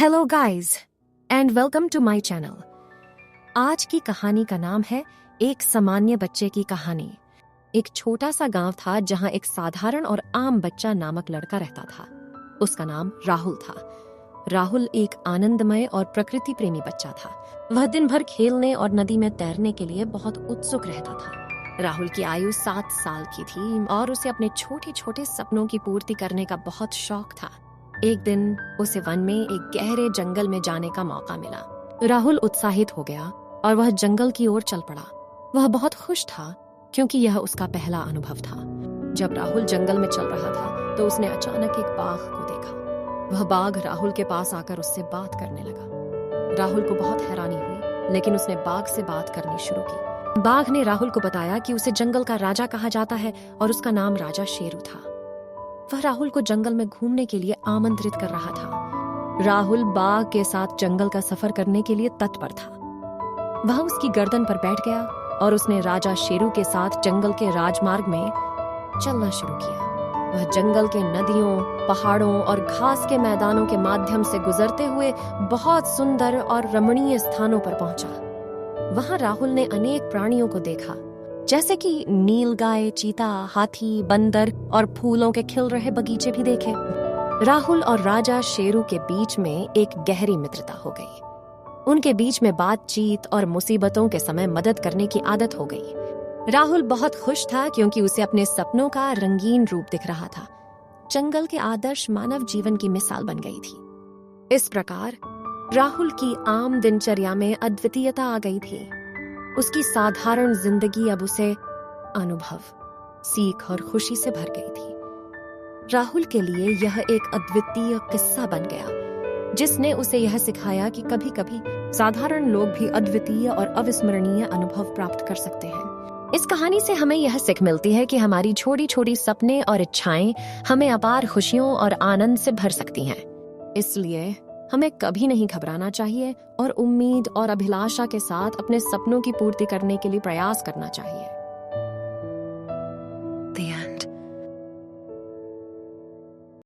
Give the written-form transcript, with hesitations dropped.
Hello guys and welcome to my channel. आज की कहानी का नाम है एक सामान्य बच्चे की कहानी। एक छोटा सा गांव था जहां एक साधारण और आम बच्चा नामक लड़का रहता था। उसका नाम राहुल था। राहुल एक आनंदमय और प्रकृति प्रेमी बच्चा था। वह दिन भर खेलने और नदी में तैरने के लिए बहुत उत्सुक रहता था। राहुल की आयु 7 साल की थी और उसे अपने छोटे छोटे सपनों की पूर्ति करने का बहुत शौक था। एक दिन उसे वन में एक गहरे जंगल में जाने का मौका मिला। राहुल उत्साहित हो गया और वह जंगल की ओर चल पड़ा। वह बहुत खुश था क्योंकि यह उसका पहला अनुभव था। जब राहुल जंगल में चल रहा था तो उसने अचानक एक बाघ को देखा। वह बाघ राहुल के पास आकर उससे बात करने लगा। राहुल को बहुत हैरानी हुई, लेकिन उसने बाघ से बात करनी शुरू की। बाघ ने राहुल को बताया कि उसे जंगल का राजा कहा जाता है और उसका नाम राजा शेरू था। वह राहुल को जंगल में घूमने के लिए आमंत्रित कर रहा था। राहुल बाघ के साथ जंगल का सफर करने के लिए तत्पर था। वह उसकी गर्दन पर बैठ गया और उसने राजा शेरू के साथ जंगल के राजमार्ग में चलना शुरू किया। वह जंगल के नदियों, पहाड़ों और घास के मैदानों के माध्यम से गुजरते हुए बहुत सुंदर और रमणीय स्थानों पर पहुंचा। वहां राहुल ने अनेक प्राणियों को देखा, जैसे कि नीलगाय, चीता, हाथी, बंदर और फूलों के खिल रहे बगीचे भी देखे। राहुल और राजा शेरू के बीच में एक गहरी मित्रता हो गई। उनके बीच में बातचीत और मुसीबतों के समय मदद करने की आदत हो गई। राहुल बहुत खुश था क्योंकि उसे अपने सपनों का रंगीन रूप दिख रहा था। जंगल के आदर्श मानव जीवन की मिसाल बन गई थी। इस प्रकार राहुल की आम दिनचर्या में अद्वितीयता आ गई थी। उसकी साधारण जिंदगी अब उसे अनुभव, सीख और खुशी से भर गई थी। राहुल के लिए यह एक अद्वितीय किस्सा बन गया, जिसने उसे यह सिखाया कि कभी-कभी साधारण लोग भी अद्वितीय और अविस्मरणीय अनुभव प्राप्त कर सकते हैं। इस कहानी से हमें यह सीख मिलती है कि हमारी छोटी छोटी सपने और इच्छाएं हमें अपार खुशियों और आनंद से भर सकती हैं। इसलिए हमें कभी नहीं घबराना चाहिए और उम्मीद और अभिलाषा के साथ अपने सपनों की पूर्ति करने के लिए प्रयास करना चाहिए।